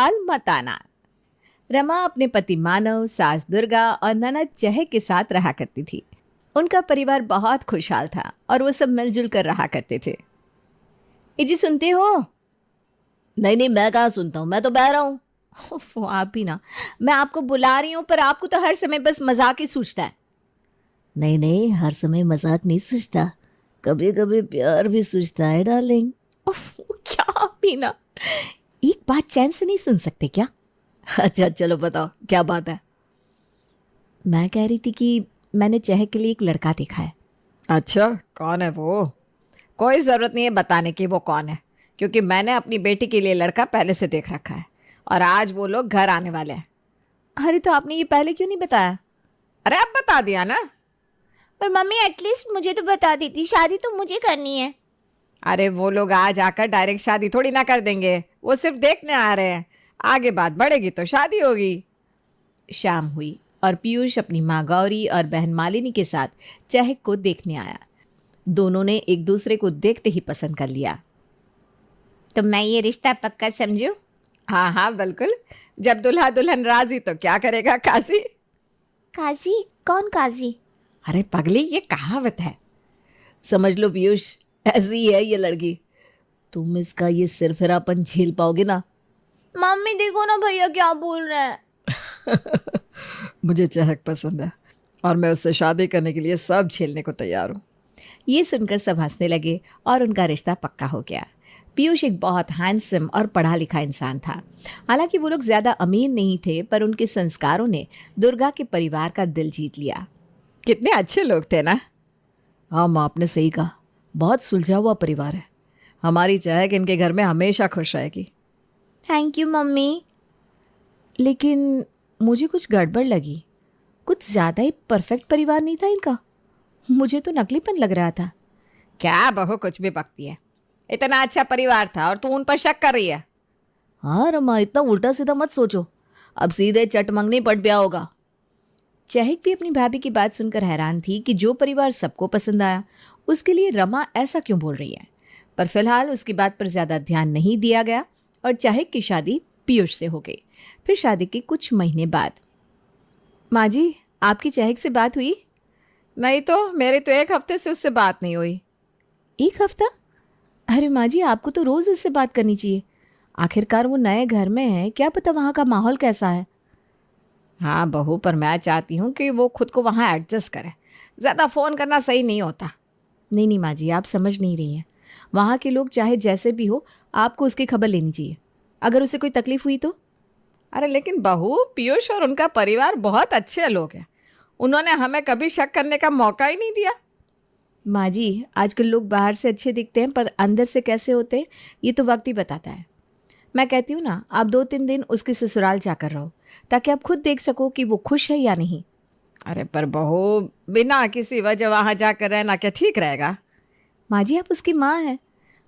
बाल मत आना। रमा अपने पति मानव, सास दुर्गा और ननद चहक के साथ रहा करती थी। उनका परिवार बहुत खुशहाल था और वो सब मिलजुल कर रहा करते थे। ए जी, सुनते हो? नहीं नहीं, मैं कहाँ सुनता हूँ, मैं तो बह रहा हूँ। उफ, आप भी ना। मैं आपको बुला रही हूँ पर आपको तो हर समय बस मजाक ही सूझता है। नहीं नहीं, हर समय मजाक नहीं सूझता, कभी कभी प्यार भी सूझता है डार्लिंग। उफ, क्या आप भी ना। एक बात चैन से नहीं सुन सकते क्या? अच्छा चलो बताओ, क्या बात है? मैं कह रही थी कि मैंने चहक के लिए एक लड़का देखा है। अच्छा, कौन है वो? कोई ज़रूरत नहीं है बताने की वो कौन है, क्योंकि मैंने अपनी बेटी के लिए लड़का पहले से देख रखा है और आज वो लोग घर आने वाले हैं। अरे तो आपने ये पहले क्यों नहीं बताया? अरे अब बता दिया ना। पर मम्मी एटलीस्ट मुझे तो बता देती, शादी तो मुझे करनी है। अरे वो लोग आज आकर डायरेक्ट शादी थोड़ी ना कर देंगे, वो सिर्फ देखने आ रहे हैं। आगे बात बढ़ेगी तो शादी होगी। शाम हुई और पीयूष अपनी माँ गौरी और बहन मालिनी के साथ चहक को देखने आया। दोनों ने एक दूसरे को देखते ही पसंद कर लिया। तो मैं ये रिश्ता पक्का समझूं? हाँ हाँ बिल्कुल। जब दुल्हा दुल्हन राजी तो क्या करेगा काजी। काजी? कौन काजी? अरे पगली, ये कहावत है, समझ लो पीयूष। ऐसी ही है ये लड़की, तुम इसका ये सिरफिरापन झेल पाओगे ना? मम्मी देखो ना भैया क्या बोल रहे हैं। मुझे चहक पसंद है और मैं उससे शादी करने के लिए सब झेलने को तैयार हूँ। ये सुनकर सब हंसने लगे और उनका रिश्ता पक्का हो गया। पीयूष एक बहुत हैंडसम और पढ़ा लिखा इंसान था। हालांकि वो लोग ज़्यादा अमीर नहीं थे, पर उनके संस्कारों ने दुर्गा के परिवार का दिल जीत लिया। कितने अच्छे लोग थे ना। हाँ माँ, आपने सही कहा, बहुत सुलझा हुआ परिवार है। हमारी चहक इनके घर में हमेशा खुश रहेगी। Thank you mummy. लेकिन मुझे कुछ गड़बड़ लगी, कुछ ज़्यादा ही परफेक्ट परिवार नहीं था इनका। मुझे तो नकलीपन लग रहा था। क्या बहू कुछ भी बकती है, इतना अच्छा परिवार था और तू उन पर शक कर रही है। हाँ रमा, इतना उल्टा सीधा मत सोचो, अब सीधे चट मंगनी पड़ गया होगा। चहक भी अपनी भाभी की बात सुनकर हैरान थी कि जो परिवार सबको पसंद आया उसके लिए रमा ऐसा क्यों बोल रही है। पर फिलहाल उसकी बात पर ज़्यादा ध्यान नहीं दिया गया और चहक की शादी पीयूष से हो गई। फिर शादी के कुछ महीने बाद, माँ जी आपकी चहक से बात हुई? नहीं तो मेरी तो एक हफ्ते से उससे बात नहीं हुई। एक हफ्ता? अरे माँ जी, आपको तो रोज़ उससे बात करनी चाहिए। आखिरकार वो नए घर में है, क्या पता वहाँ का माहौल कैसा है। हाँ बहू, पर मैं चाहती हूँ कि वो खुद को वहाँ एडजस्ट करे, ज़्यादा फ़ोन करना सही नहीं होता। नहीं नहीं माँ जी, आप समझ नहीं रही हैं। वहाँ के लोग चाहे जैसे भी हो, आपको उसकी खबर लेनी चाहिए, अगर उसे कोई तकलीफ़ हुई तो। अरे लेकिन बहू, पीयूष और उनका परिवार बहुत अच्छे लोग हैं, उन्होंने हमें कभी शक करने का मौका ही नहीं दिया। माँ जी, आजकल लोग बाहर से अच्छे दिखते हैं पर अंदर से कैसे होते हैं ये तो वक्त ही बताता है। मैं कहती हूँ ना, आप 2-3 दिन उसके ससुराल जाकर रहो ताकि आप खुद देख सको कि वो खुश है या नहीं। अरे पर बहू, बिना किसी वजह वहाँ जाकर रहना क्या ठीक रहेगा? माँ जी, आप उसकी माँ हैं,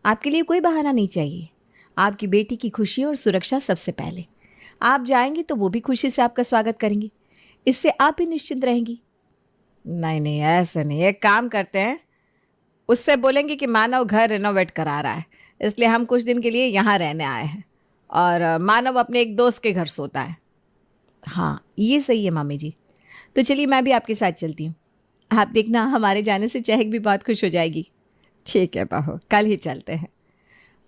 आपके लिए कोई बहाना नहीं चाहिए। आपकी बेटी की खुशी और सुरक्षा सबसे पहले। आप जाएंगी तो वो भी खुशी से आपका स्वागत करेंगी, इससे आप भी निश्चिंत रहेंगी। नहीं नहीं, ऐसे नहीं, एक काम करते हैं, उससे बोलेंगे कि मानव घर रिनोवेट करा रहा है, इसलिए हम कुछ दिन के लिए यहाँ रहने आए हैं और मानव अपने एक दोस्त के घर सोता है। हाँ ये सही है मामी जी, तो चलिए मैं भी आपके साथ चलती हूँ। आप देखना, हमारे जाने से चहक भी बहुत खुश हो जाएगी। ठीक है बहू, कल ही चलते हैं।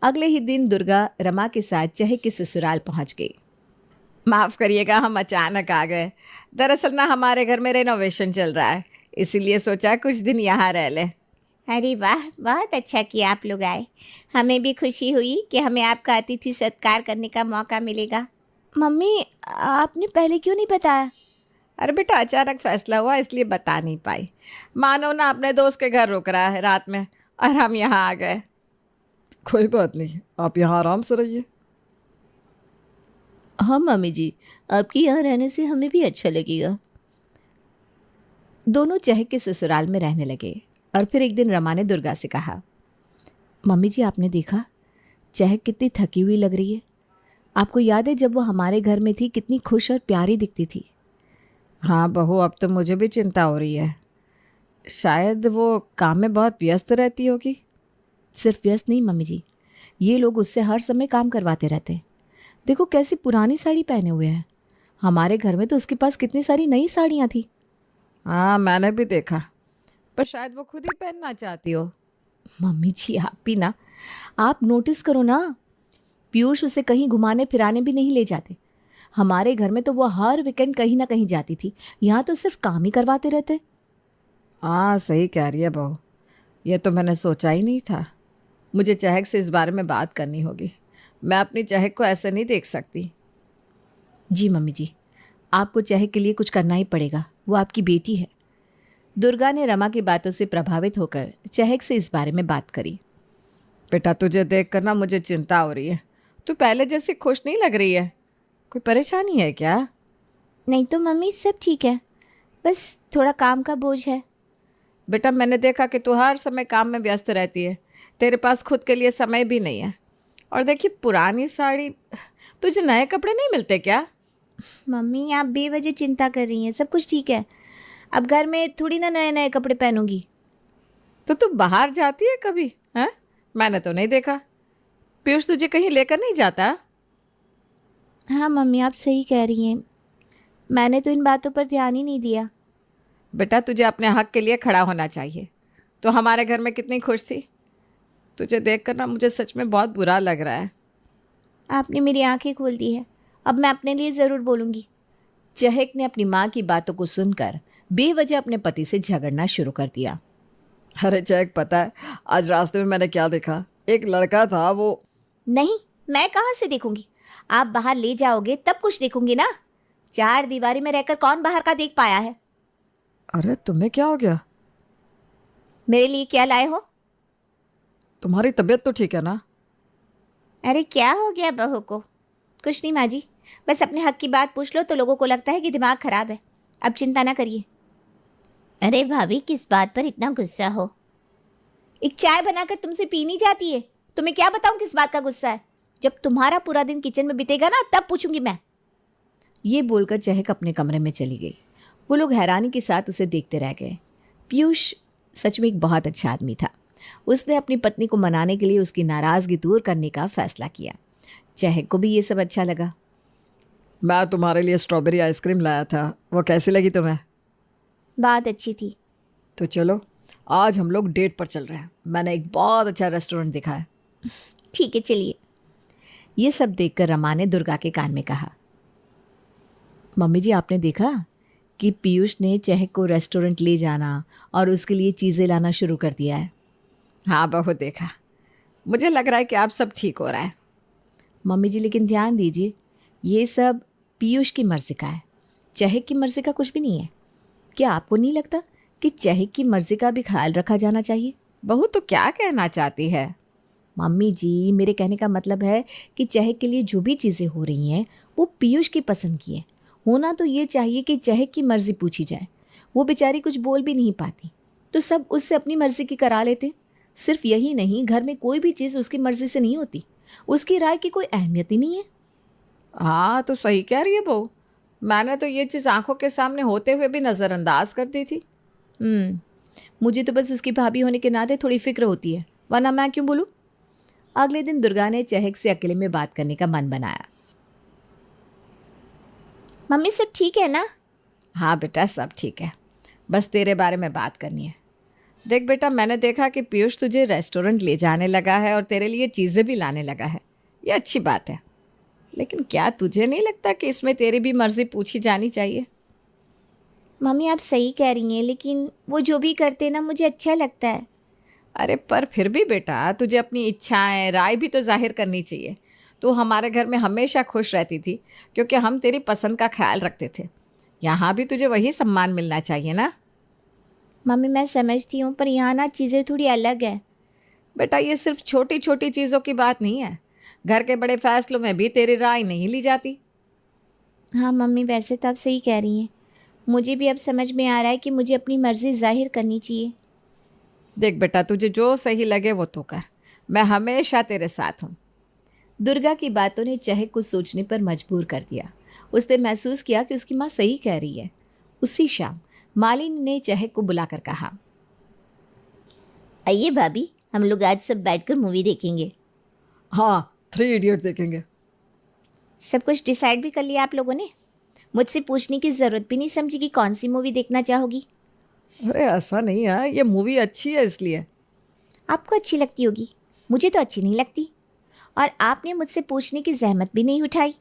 अगले ही दिन दुर्गा रमा के साथ चहक के ससुराल पहुँच गई। माफ़ करिएगा, हम अचानक आ गए। दरअसल ना हमारे घर में रेनोवेशन चल रहा है, इसीलिए सोचा कुछ दिन यहाँ रह लें। अरे वाह, बहुत अच्छा किया आप लोग आए। हमें भी खुशी हुई कि हमें आपका अतिथि सत्कार करने का मौका मिलेगा। मम्मी, आपने पहले क्यों नहीं बताया? अरे बेटा, अचानक फैसला हुआ इसलिए बता नहीं पाई। मानो ना अपने दोस्त के घर रुक रहा है रात में और हम यहाँ आ गए। कोई बात नहीं, आप यहाँ आराम से रहिए। हाँ मम्मी जी, आपके यहाँ रहने से हमें भी अच्छा लगेगा। दोनों चहक के ससुराल में रहने लगे और फिर एक दिन रमा ने दुर्गा से कहा, मम्मी जी आपने देखा, चहक कितनी थकी हुई लग रही है। आपको याद है जब वो हमारे घर में थी कितनी खुश और प्यारी दिखती थी। हाँ बहू, अब तो मुझे भी चिंता हो रही है, शायद वो काम में बहुत व्यस्त रहती होगी। सिर्फ व्यस्त नहीं मम्मी जी, ये लोग उससे हर समय काम करवाते रहते हैं। देखो कैसी पुरानी साड़ी पहने हुए है। हमारे घर में तो उसके पास कितनी सारी नई साड़ियाँ थी। हाँ, मैंने भी देखा, पर शायद वो खुद ही पहनना चाहती हो। मम्मी जी आप भी ना, आप नोटिस करो ना, पीयूष उसे कहीं घुमाने फिराने भी नहीं ले जाते। हमारे घर में तो वो हर वीकेंड कहीं ना कहीं जाती थी, यहाँ तो सिर्फ काम ही करवाते रहते। हाँ सही कह रही है बहू, ये तो मैंने सोचा ही नहीं था। मुझे चहक से इस बारे में बात करनी होगी। मैं अपनी चहक को ऐसे नहीं देख सकती। जी मम्मी जी, आपको चहक के लिए कुछ करना ही पड़ेगा, वो आपकी बेटी है। दुर्गा ने रमा की बातों से प्रभावित होकर चहक से इस बारे में बात करी। बेटा तुझे देख कर ना मुझे चिंता हो रही है। तू पहले जैसी खुश नहीं लग रही है। कोई परेशानी है क्या? नहीं तो मम्मी, सब ठीक है, बस थोड़ा काम का बोझ है। बेटा मैंने देखा कि तू हर समय काम में व्यस्त रहती है, तेरे पास खुद के लिए समय भी नहीं है। और देखिए पुरानी साड़ी, तुझे नए कपड़े नहीं मिलते क्या? मम्मी आप बेवजह चिंता कर रही हैं, सब कुछ ठीक है। अब घर में थोड़ी ना नए नए कपड़े पहनूंगी। तो तू बाहर जाती है कभी? हैं? मैंने तो नहीं देखा। पीयूष तुझे कहीं लेकर नहीं जाता? हाँ मम्मी आप सही कह रही हैं, मैंने तो इन बातों पर ध्यान ही नहीं दिया। बेटा तुझे अपने हक के लिए खड़ा होना चाहिए। तो हमारे घर में कितनी खुश थी। तुझे देखकर ना मुझे सच में बहुत बुरा लग रहा है। आपने मेरी आंखें खोल दी है, अब मैं अपने लिए ज़रूर बोलूँगी। चहक ने अपनी माँ की बातों को सुनकर बेवजह अपने पति से झगड़ना शुरू कर दिया। अरे चहक पता है आज रास्ते में मैंने क्या देखा? एक लड़का था वो। नहीं, मैं कहाँ से देखूंगी? आप बाहर ले जाओगे तब कुछ देखूंगी ना। चार दीवारी में रहकर कौन बाहर का देख पाया है? अरे तुम्हें क्या हो गया? मेरे लिए क्या लाए हो? तुम्हारी तबीयत तो ठीक है ना? अरे क्या हो गया बहू को? कुछ नहीं माँ जी, बस अपने हक की बात पूछ लो तो लोगों को लगता है कि दिमाग खराब है। अब चिंता ना करिए। अरे भाभी किस बात पर इतना गुस्सा हो? एक चाय बनाकर तुमसे पीनी जाती है, तुम्हें क्या बताऊं किस बात का गुस्सा है? जब तुम्हारा पूरा दिन किचन में बीतेगा ना तब पूछूंगी मैं। ये बोलकर चहक अपने कमरे में चली गई। वो लोग हैरानी के साथ उसे देखते रह गए। पीयूष सच में एक बहुत अच्छा आदमी था। उसने अपनी पत्नी को मनाने के लिए उसकी नाराज़गी दूर करने का फैसला किया। चहक को भी ये सब अच्छा लगा। मैं तुम्हारे लिए स्ट्रॉबेरी आइसक्रीम लाया था, वो कैसी लगी तुम्हें? बहुत अच्छी थी। तो चलो आज हम लोग डेट पर चल रहे हैं, मैंने एक बहुत अच्छा रेस्टोरेंट देखा है। ठीक है चलिए। ये सब देखकर रमा ने दुर्गा के कान में कहा, मम्मी जी आपने देखा कि पीयूष ने चहक को रेस्टोरेंट ले जाना और उसके लिए चीज़ें लाना शुरू कर दिया है। हाँ बहुत देखा, मुझे लग रहा है कि आप सब ठीक हो रहा है। मम्मी जी लेकिन ध्यान दीजिए, ये सब पीयूष की मर्ज़ी का है, चहक की मर्ज़ी का कुछ भी नहीं है। क्या आपको नहीं लगता कि चहक की मर्ज़ी का भी ख्याल रखा जाना चाहिए? बहू तो क्या कहना चाहती है? मम्मी जी मेरे कहने का मतलब है कि चहक के लिए जो भी चीज़ें हो रही हैं वो पीयूष की पसंद की है। होना तो ये चाहिए कि चहक की मर्ज़ी पूछी जाए। वो बेचारी कुछ बोल भी नहीं पाती, तो सब उससे अपनी मर्ज़ी की करा लेते। सिर्फ यही नहीं, घर में कोई भी चीज़ उसकी मर्ज़ी से नहीं होती, उसकी राय की कोई अहमियत ही नहीं है। हाँ तो सही कह रही है बहू, मैंने तो ये चीज़ आंखों के सामने होते हुए भी नज़रअंदाज कर दी थी। मुझे तो बस उसकी भाभी होने के नाते थोड़ी फिक्र होती है, वरना मैं क्यों बोलूँ। अगले दिन दुर्गा ने चहक से अकेले में बात करने का मन बनाया। मम्मी सब ठीक है ना? हाँ बेटा सब ठीक है, बस तेरे बारे में बात करनी है। देख बेटा मैंने देखा कि पीयूष तुझे रेस्टोरेंट ले जाने लगा है और तेरे लिए चीज़ें भी लाने लगा है, ये अच्छी बात है। लेकिन क्या तुझे नहीं लगता कि इसमें तेरी भी मर्ज़ी पूछी जानी चाहिए? मम्मी आप सही कह रही हैं, लेकिन वो जो भी करते ना मुझे अच्छा लगता है। अरे पर फिर भी बेटा तुझे अपनी इच्छाएं राय भी तो जाहिर करनी चाहिए। तू हमारे घर में हमेशा खुश रहती थी क्योंकि हम तेरी पसंद का ख्याल रखते थे। यहाँ भी तुझे वही सम्मान मिलना चाहिए ना। मम्मी मैं समझती हूँ, पर यहाँ ना चीज़ें थोड़ी अलग है। बेटा ये सिर्फ छोटी छोटी चीज़ों की बात नहीं है, घर के बड़े फैसलों में भी तेरी राय नहीं ली जाती। हाँ मम्मी वैसे तो आप सही कह रही हैं, मुझे भी अब समझ में आ रहा है कि मुझे अपनी मर्ज़ी जाहिर करनी चाहिए। देख बेटा तुझे जो सही लगे वो तो कर, मैं हमेशा तेरे साथ हूँ। दुर्गा की बातों ने चहक को सोचने पर मजबूर कर दिया। उसने महसूस किया कि उसकी माँ सही कह रही है। उसी शाम मालिनी ने चहक को बुलाकर कहा, आइए भाभी हम लोग आज सब बैठकर मूवी देखेंगे। हाँ 3 इडियट देखेंगे। सब कुछ डिसाइड भी कर लिया आप लोगों ने? मुझसे पूछने की ज़रूरत भी नहीं समझी कि कौन सी मूवी देखना चाहोगी। अरे ऐसा नहीं है, ये मूवी अच्छी है इसलिए। आपको अच्छी लगती होगी, मुझे तो अच्छी नहीं लगती। और आपने मुझसे पूछने की जहमत भी नहीं उठाई।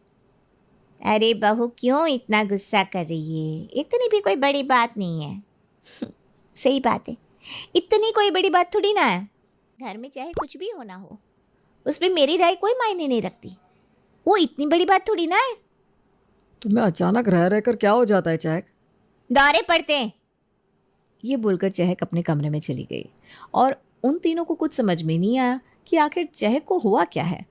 अरे बहू, क्यों इतना गुस्सा कर रही है? इतनी भी कोई बड़ी बात नहीं है। सही बात है, इतनी कोई बड़ी बात थोड़ी ना है। घर में चाहे कुछ भी होना हो, उसमें मेरी राय कोई मायने नहीं रखती। वो इतनी बड़ी बात थोड़ी ना है। तुम्हें अचानक रह रहकर क्या हो जाता है चहक? दौरे पड़ते हैं। ये बोलकर चहक अपने कमरे में चली गई और उन तीनों को कुछ समझ में नहीं आया कि आखिर चहक को हुआ क्या है।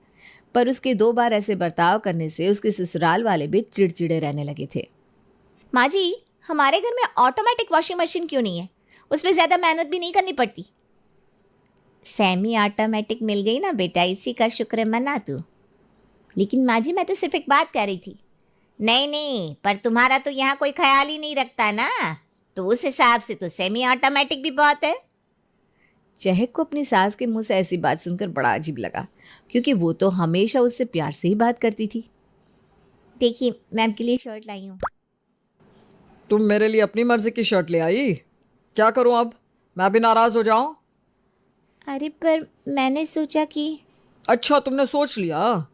पर उसके 2 बार ऐसे बर्ताव करने से उसके ससुराल वाले भी चिड़चिड़े रहने लगे थे। माँ जी, हमारे घर में ऑटोमेटिक वॉशिंग मशीन क्यों नहीं है? उसमें ज़्यादा मेहनत भी नहीं करनी पड़ती। सेमी ऑटोमेटिक मिल गई ना बेटा, इसी का शुक्र मना तू। लेकिन माँ जी, मैं तो सिर्फ एक बात कह रही थी। नहीं नहीं, पर तुम्हारा तो यहाँ कोई ख्याल ही नहीं रखता ना, तो उस हिसाब से तो सेमी ऑटोमेटिक भी बहुत है। चहक को अपनी सास के मुंह से ऐसी बात सुनकर बड़ा अजीब लगा, क्योंकि वो तो हमेशा उससे प्यार से ही बात करती थी। देखिए, मैं आपके लिए शर्ट लाई हूँ। तुम मेरे लिए अपनी मर्जी की शर्ट ले आई? क्या करूं अब? मैं भी नाराज हो जाऊं? अरे पर मैंने सोचा कि अच्छा, तुमने सोच लिया।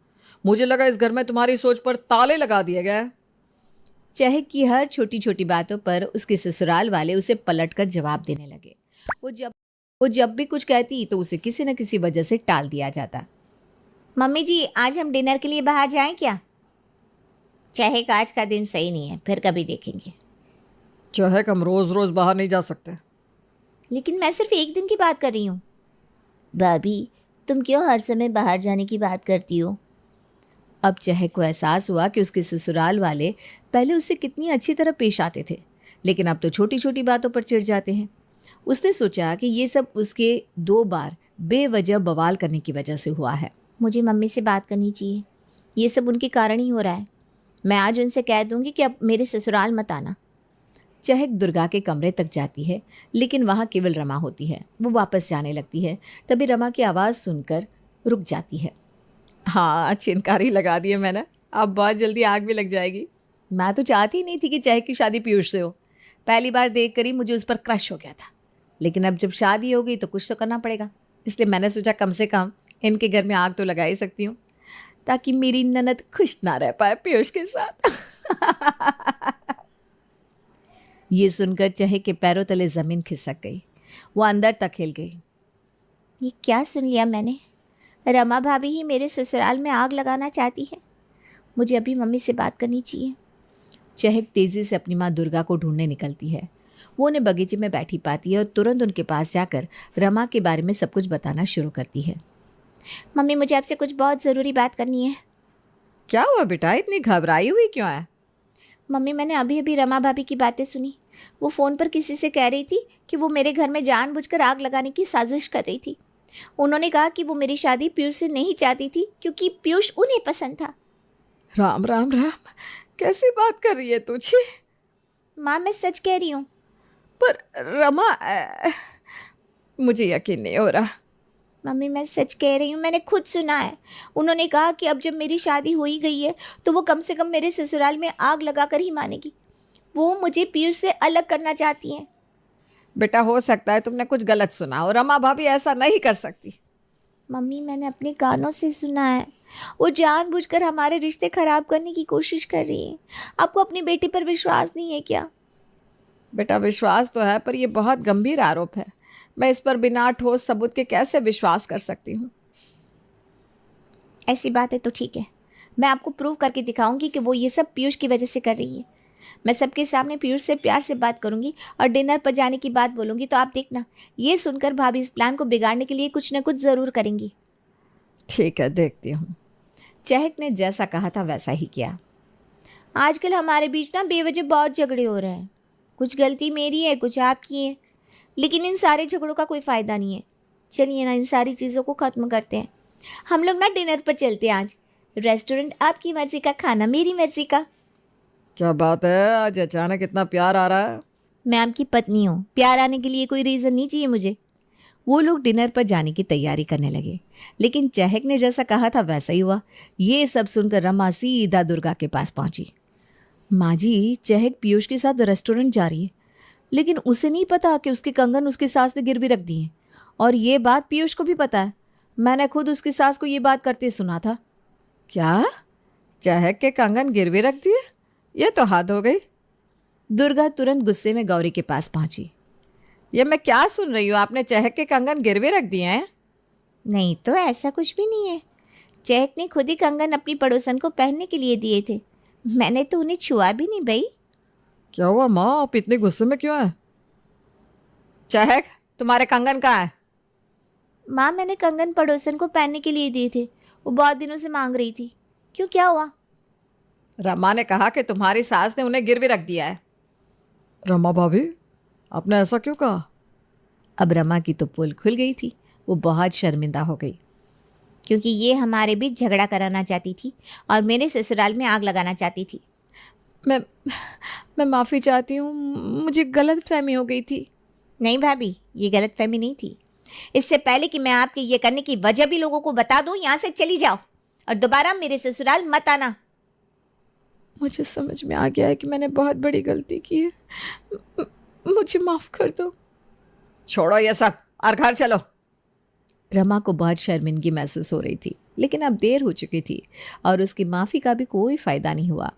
मुझे लगा इस घर में तुम्हारी सोच पर ताले लगा दिए गए। चहक की हर छोटी छोटी बातों पर उसके ससुराल वाले उसे पलटकर जवाब देने लगे। वो जब वो जब भी कुछ कहती तो उसे किसी न किसी वजह से टाल दिया जाता। मम्मी जी, आज हम डिनर के लिए बाहर जाएं क्या? चाहे का आज का दिन सही नहीं है, फिर कभी देखेंगे। चहक, हम रोज रोज बाहर नहीं जा सकते। लेकिन मैं सिर्फ एक दिन की बात कर रही हूँ। भाभी, तुम क्यों हर समय बाहर जाने की बात करती हो? अब चहक को एहसास हुआ कि उसके ससुराल वाले पहले उससे कितनी अच्छी तरह पेश आते थे, लेकिन अब तो छोटी छोटी बातों पर चिढ़ जाते हैं। उसने सोचा कि ये सब उसके 2 बार बेवजह बवाल करने की वजह से हुआ है। मुझे मम्मी से बात करनी चाहिए। ये सब उनके कारण ही हो रहा है। मैं आज उनसे कह दूंगी कि अब मेरे ससुराल मत आना। चहक दुर्गा के कमरे तक जाती है, लेकिन वहाँ केवल रमा होती है। वो वापस जाने लगती है, तभी रमा की आवाज़ सुनकर रुक जाती है। हाँ, चिनकारी लगा दी है मैंने, अब बहुत जल्दी आग भी लग जाएगी। मैं तो चाहती ही नहीं थी कि चहक की शादी पीयूष से हो। पहली बार देख कर ही मुझे उस पर क्रश हो गया था, लेकिन अब जब शादी हो गई तो कुछ तो करना पड़ेगा। इसलिए मैंने सोचा कम से कम इनके घर में आग तो लगा ही सकती हूँ, ताकि मेरी ननद खुश ना रह पाए पीयूष के साथ। ये सुनकर चहक के पैरों तले ज़मीन खिसक गई। वो अंदर तक हिल गई। ये क्या सुन लिया मैंने? रमा भाभी ही मेरे ससुराल में आग लगाना चाहती है। मुझे अभी मम्मी से बात करनी चाहिए। चहक तेज़ी से अपनी माँ दुर्गा को ढूंढने निकलती है। वो उन्हें बगीचे में बैठी पाती है और तुरंत उनके पास जाकर रमा के बारे में सब कुछ बताना शुरू करती है। मम्मी, मुझे आपसे कुछ बहुत ज़रूरी बात करनी है। क्या हुआ बेटा, इतनी घबराई हुई क्यों है? मम्मी, मैंने अभी अभी रमा भाभी की बातें सुनी। वो फ़ोन पर किसी से कह रही थी कि वो मेरे घर में जानबूझकर आग लगाने की साजिश कर रही थी। उन्होंने कहा कि वो मेरी शादी पीयूष से नहीं चाहती थी, क्योंकि पीयूष उन्हें पसंद था। राम राम राम, कैसी बात कर रही है तुझे? माँ, मैं सच कह रही हूँ। पर रमा, मुझे यकीन नहीं हो रहा। मम्मी, मैं सच कह रही हूँ, मैंने खुद सुना है। उन्होंने कहा कि अब जब मेरी शादी हो ही गई है तो वो कम से कम मेरे ससुराल में आग लगाकर ही मानेगी। वो मुझे पीयूष से अलग करना चाहती हैं। बेटा, हो सकता है तुमने कुछ गलत सुना, और रमा भाभी ऐसा नहीं कर सकती। मम्मी, मैंने अपने कानों से सुना है। वो जानबूझकर हमारे रिश्ते खराब करने की कोशिश कर रही है। आपको अपनी बेटी पर विश्वास नहीं है क्या? बेटा, विश्वास तो है, पर यह बहुत गंभीर आरोप है। मैं इस पर बिना ठोस सबूत के कैसे विश्वास कर सकती हूँ? ऐसी बात है तो ठीक है, मैं आपको प्रूव करके दिखाऊंगी कि वो ये सब पीयूष की वजह से कर रही है। मैं सबके सामने पीयूष से प्यार से बात करूंगी और डिनर पर जाने की बात बोलूंगी, तो आप देखना, ये सुनकर भाभी इस प्लान को बिगाड़ने के लिए कुछ न कुछ ज़रूर करेंगी। ठीक है, देखती हूँ। चहक ने जैसा कहा था वैसा ही किया। आजकल हमारे बीच ना बेवजह बहुत झगड़े हो रहे हैं। कुछ गलती मेरी है, कुछ आपकी है, लेकिन इन सारे झगड़ों का कोई फ़ायदा नहीं है। चलिए ना, इन सारी चीज़ों को ख़त्म करते हैं। हम लोग ना डिनर पर चलते हैं आज। रेस्टोरेंट आपकी मर्ज़ी का, खाना मेरी मर्ज़ी का। क्या बात है, आज अचानक इतना प्यार आ रहा है? मैं आपकी पत्नी हूँ, प्यार आने के लिए कोई रीज़न नहीं चाहिए मुझे। वो लोग डिनर पर जाने की तैयारी करने लगे, लेकिन चहक ने जैसा कहा था वैसा ही हुआ। ये सब सुनकर रमा सीधा दुर्गा के पास पहुंची। माँ जी, चहक पीयूष के साथ रेस्टोरेंट जा रही है, लेकिन उसे नहीं पता कि उसके कंगन उसकी सास ने गिरवी रख दिए हैं। और ये बात पीयूष को भी पता है। मैंने खुद उसकी सास को ये बात करते सुना था। क्या? चहक के कंगन गिरवी रख दिए? ये तो हद हो गई। दुर्गा तुरंत गुस्से में गौरी के पास पहुंची। ये मैं क्या सुन रही हूँ? आपने चहक के कंगन गिरवी रख दिए हैं? नहीं तो ऐसा कुछ भी नहीं है। चहक ने खुद ही कंगन अपनी पड़ोसन को पहनने के लिए दिए थे। मैंने तो उन्हें छुआ भी नहीं भाई। क्या हुआ माँ, आप इतने गुस्से में क्यों है? चहक, तुम्हारे कंगन कहाँ है? माँ, मैंने कंगन पड़ोसन को पहनने के लिए दिए थे। वो बहुत दिनों से मांग रही थी। क्यों, क्या हुआ? रमा ने कहा कि तुम्हारी सास ने उन्हें गिरवी रख दिया है। रमा भाभी, आपने ऐसा क्यों कहा? अब रमा की तो पोल खुल गई थी। वो बहुत शर्मिंदा हो गई। क्योंकि ये हमारे बीच झगड़ा कराना चाहती थी और मेरे ससुराल में आग लगाना चाहती थी। मैं माफ़ी चाहती हूँ, मुझे गलत फहमी हो गई थी। नहीं भाभी, ये गलतफहमी नहीं थी। इससे पहले कि मैं आपके ये करने की वजह भी लोगों को बता दूं, यहाँ से चली जाओ और दोबारा मेरे ससुराल मत आना। मुझे समझ में आ गया है कि मैंने बहुत बड़ी गलती की है। मुझे माफ़ कर दो। छोड़ो ये सब और घर चलो। रमा को बहुत शर्मिंदगी महसूस हो रही थी, लेकिन अब देर हो चुकी थी और उसकी माफ़ी का भी कोई फ़ायदा नहीं हुआ।